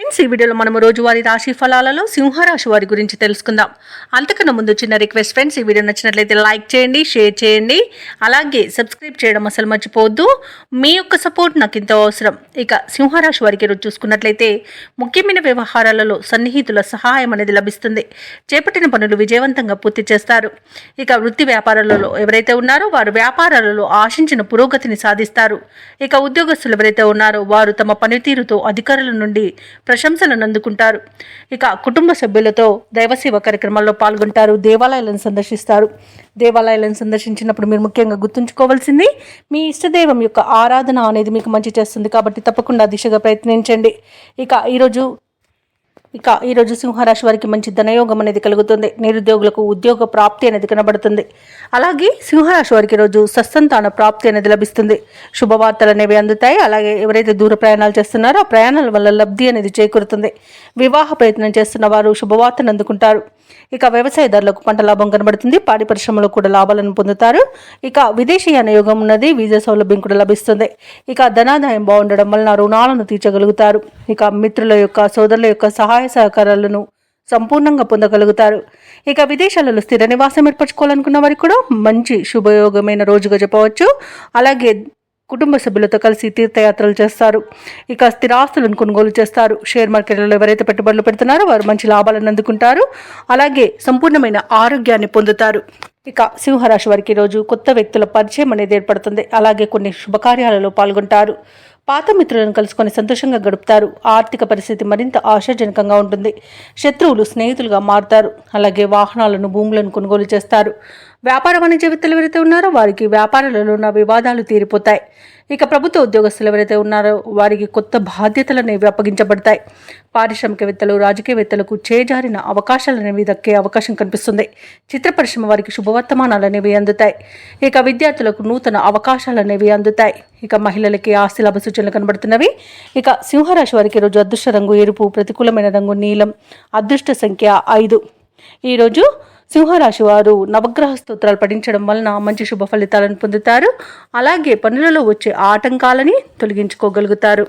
Friends, ఈ వీడియోలో మనము రోజువారీ రాశి ఫలాలలో సింహరాశి వారి గురించి తెలుసుకుందాం. అంతకన్నా ముందు చిన్న రిక్వెస్ట్ ఫ్రెండ్స్, ఈ వీడియో నచ్చినట్లయితే లైక్ చేయండి, షేర్ చేయండి, అలాగే సబ్స్క్రైబ్ చేయడం అసలు మర్చిపోవద్దు. మీ యొక్క సపోర్ట్ నాకు ఎంతో అవసరం. ఇక సింహరాశి వారికి ఈరోజు చూసుకున్నట్లయితే ముఖ్యమైన వ్యవహారాలలో సన్నిహితుల సహాయం అనేది లభిస్తుంది. చేపట్టిన పనులు విజయవంతంగా పూర్తి చేస్తారు. ఇక వృత్తి వ్యాపారాలలో ఎవరైతే ఉన్నారో వారు వ్యాపారాలలో ఆశించిన పురోగతిని సాధిస్తారు. ఇక ఉద్యోగస్తులు ఎవరైతే ఉన్నారో వారు తమ పనితీరుతో అధికారుల నుండి ప్రశంసలను అందుకుంటారు. ఇక కుటుంబ సభ్యులతో దైవసేవ కార్యక్రమాల్లో పాల్గొంటారు. దేవాలయాలను సందర్శిస్తారు. దేవాలయాలను సందర్శించినప్పుడు మీరు ముఖ్యంగా గుర్తుంచుకోవాల్సింది మీ ఇష్టదైవం యొక్క ఆరాధన అనేది మీకు మంచి చేస్తుంది. కాబట్టి తప్పకుండా దిశగా ప్రయత్నించండి. ఈరోజు సింహరాశి వారికి మంచి ధనయోగం అనేది కలుగుతుంది. నిరుద్యోగులకు ఉద్యోగ ప్రాప్తి అనేది కనబడుతుంది. అలాగే సింహరాశి వారికి ఈరోజు సత్సంతాన ప్రాప్తి అనేది లభిస్తుంది. శుభవార్తలు అనేవి అందుతాయి. అలాగే ఎవరైతే దూర ప్రయాణాలు చేస్తున్నారో ఆ ప్రయాణాల వల్ల లబ్ధి అనేది చేకూరుతుంది. వివాహ ప్రయత్నం చేస్తున్న వారు శుభవార్తను అందుకుంటారు. ఇక వ్యవసాయదారులకు పంట లాభం కనబడుతుంది. పాడి పరిశ్రమలో కూడా లాభాలను పొందుతారు. ఇక విదేశీయాన యోగం ఉన్నది. వీసా సౌలభ్యం కూడా లభిస్తుంది. ఇక ధనాదాయం బాగుండడం వలన రుణాలను తీర్చగలుగుతారు. ఇక మిత్రుల యొక్క సోదరుల యొక్క సహాయ సహకారాలను సంపూర్ణంగా పొందగలుగుతారు. ఇక విదేశాలలో స్థిర నివాసం ఏర్పరచుకోవాలనుకున్న వారికి కూడా మంచి శుభయోగమైన రోజుగా చెప్పవచ్చు. అలాగే కుటుంబ సభ్యులతో కలిసి తీర్థయాత్రలు చేస్తారు. ఇక స్థిరాస్తులను కొనుగోలు చేస్తారు. షేర్ మార్కెట్లలో ఎవరైతే పెట్టుబడులు పెడుతున్నారో వారు మంచి లాభాలను అందుకుంటారు. అలాగే సంపూర్ణమైన ఆరోగ్యాన్ని పొందుతారు. ఇక సింహరాశి వారికి ఈరోజు కొత్త వ్యక్తుల పరిచయం అనేది ఏర్పడుతుంది. అలాగే కొన్ని శుభకార్యాలలో పాల్గొంటారు. పాత మిత్రులను కలుసుకొని సంతోషంగా గడుపుతారు. ఆర్థిక పరిస్థితి మరింత ఆశాజనకంగా ఉంటుంది. శత్రువులు స్నేహితులుగా మారుతారు. అలాగే వాహనాలను భూములను కొనుగోలు చేస్తారు. వ్యాపార వాణిజ్య వేత్తలు ఎవరైతే ఉన్నారో వారికి వ్యాపారాలలో ఉన్న వివాదాలు తీరిపోతాయి. ఇక ప్రభుత్వ ఉద్యోగస్తులు ఎవరైతే ఉన్నారో వారికి కొత్త బాధ్యతలు అనేవి అప్పగించబడతాయి. పారిశ్రామికవేత్తలు రాజకీయవేత్తలకు చేజారిన అవకాశాలు అనేవి దక్కే అవకాశం కనిపిస్తుంది. చిత్ర పరిశ్రమ వారికి శుభవర్తమానాలు అనేవి అందుతాయి. ఇక విద్యార్థులకు నూతన అవకాశాలు అనేవి అందుతాయి. ఇక మహిళలకి ఆస్తి లాభ సూచనలు కనబడుతున్నవి. ఇక సింహరాశి వారికి ఈరోజు అదృష్ట రంగు ఎరుపు, ప్రతికూలమైన రంగు నీలం, అదృష్ట సంఖ్య 5. ఈరోజు సింహరాశి వారు నవగ్రహ స్తోత్రాలు పఠించడం వలన మంచి శుభ ఫలితాలను పొందుతారు. అలాగే పనులలో వచ్చే ఆటంకాలని తొలగించుకోగలుగుతారు.